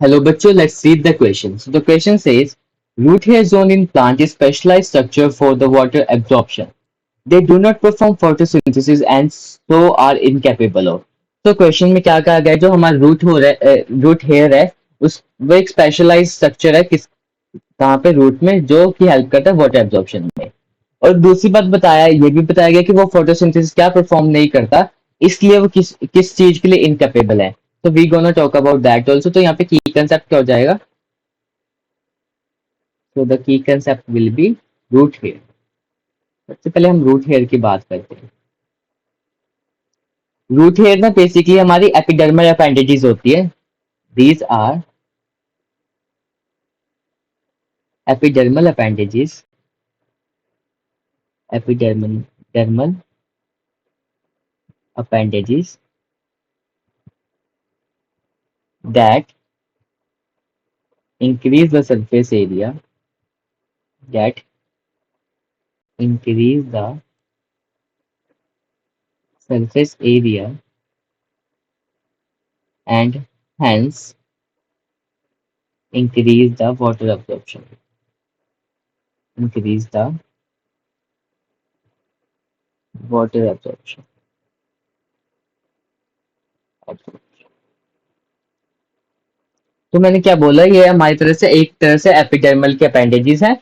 Hello, bachcho. Let's read the question. So the question says, root hair zone in plant is specialized structure for the water absorption. They do not perform photosynthesis and so are incapable of. तो question में क्या कहा गया है, जो हमारा root hair है उस वो एक स्पेशलाइज स्ट्रक्चर है किस कहाँ पे रूट में जो कि हेल्प करता है वाटर एब्जॉर्प्शन में। और दूसरी बात बताया ये भी बताया गया कि वो फोटोसिंथेसिस क्या परफॉर्म नहीं करता, इसलिए वो किस किस चीज के लिए इनकेपेबल है। तो we gonna talk about that also. तो यहाँ पे की कंसेप्ट क्या हो जाएगा? तो the key concept will be root hair. सबसे पहले हम रूट हेयर की बात करते हैं। रूट हेयर में बेसिकली हमारी एपिडर्मल अपेंडेजेस होती है। These are epidermal appendages, epidermal dermal appendages that increase the surface area, that increase the surface area and hence increase the water absorption, increase the water absorption. तो मैंने क्या बोला, ये हमारी तरह से एक तरह से एपिडर्मल के अपेंडेजेस हैं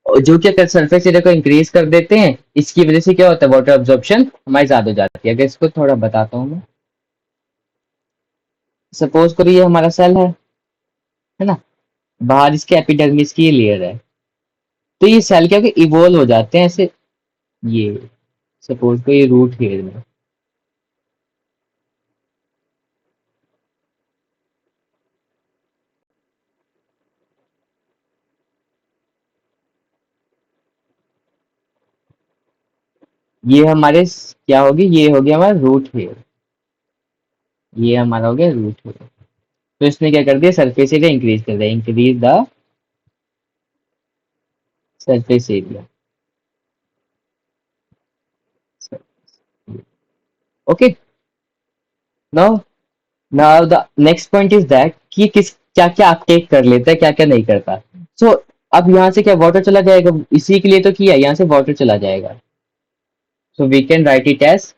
जो कि अगर सरफेस एरिया को इंक्रीज कर देते हैं, इसकी वजह से क्या होता है, वाटर अब्जॉर्प्शन हमारी ज्यादा हो जाती है। अगर इसको थोड़ा बताता हूँ मैं, सपोज करो ये हमारा सेल है ना, बाहर इसके एपिडर्मिस की लेयर है, तो ये सेल क्या इवोल्व हो जाते हैं ऐसे। ये सपोज को ये रूट हेयर में, ये हमारे क्या होगी, ये हो गया हमारा रूट हेयर, ये हमारा हो गया रूट हेयर। तो इसने क्या कर दिया, सरफेस एरिया इंक्रीज कर दिया, increase the surface area. Okay, now now the next point is that कि किस क्या क्या अपटेक कर लेता है, क्या क्या नहीं करता। सो अब यहाँ से क्या वाटर चला जाएगा, इसी के लिए तो किया, यहाँ से वाटर चला जाएगा। So we can write it as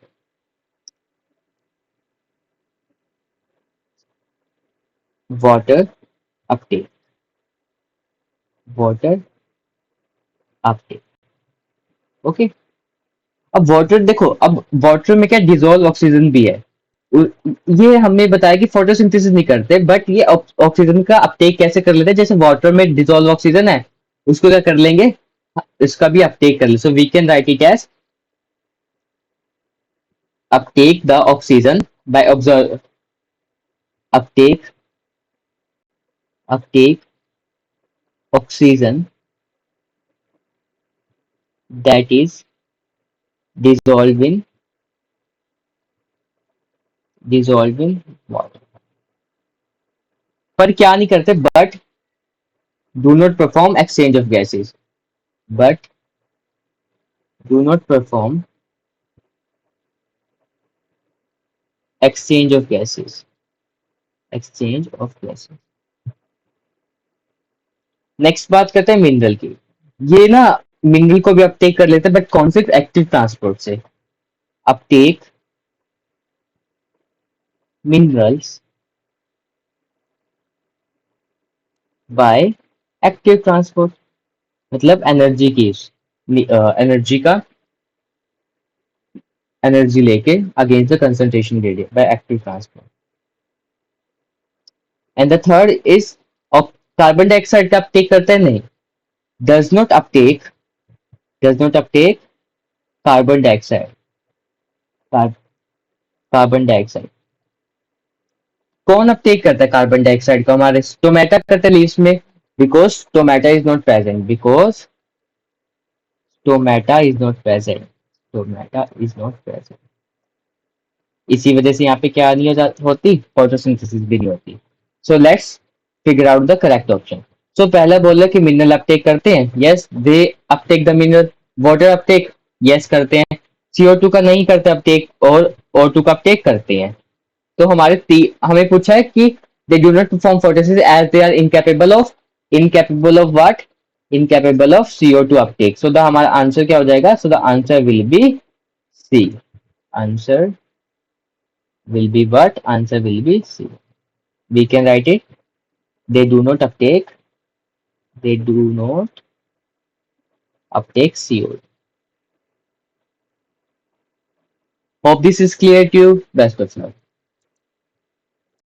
water uptake, water uptake. Okay, अब वाटर देखो, अब वाटर में क्या डिजोल्व ऑक्सीजन भी है। ये हमने बताया कि फोटोसिंथेसिस नहीं करते, बट ये ऑक्सीजन का अपटेक कैसे कर लेते हैं, जैसे वाटर में डिजोल्व ऑक्सीजन है उसको क्या कर लेंगे, इसका भी अपटेक कर ले। So we can write it as uptake the oxygen by observe uptake oxygen that is dissolving dissolving water। पर क्या नहीं करते, but do not perform exchange of gases, but do not perform exchange of gases, exchange of gases। Next बात करते हैं mineral की। ये ना मिनरल को भी अपटेक कर लेते हैं, बट कौन से, एक्टिव ट्रांसपोर्ट से। Uptake minerals by active transport, मतलब एनर्जी का एनर्जी लेके against the concentration gradient by active transport. And the third is carbon dioxide का अपटेक करते हैं, नहीं, does not Uptake, does not Uptake carbon dioxide, carbon dioxide. कौन Uptake करता है कार्बन डाइऑक्साइड को, हमारे स्टोमेटा करते हैं लीव्स में, because stomata is not present, because stomata is not present, stomata is not present. इसी वजह से यहाँ पे क्या नहीं होती, फोटोसिंथेसिस भी नहीं होती। So let's figure out the correct option. So पहला बोला कि मिनरल अपटेक करते हैं, yes they uptake the mineral. Water uptake, yes करते हैं। CO2 का नहीं करते अपटेक, और O2 का अपटेक करते हैं। तो हमें पूछा है कि They do not perform photosynthesis as they are incapable of what? Incapable of CO2 uptake. So the हमारा आंसर क्या हो जाएगा? So the answer will be C. Answer will be what? Answer will be C. We can write it. They do not uptake. They do not uptake CO2. Hope this is clear to you. Best of luck.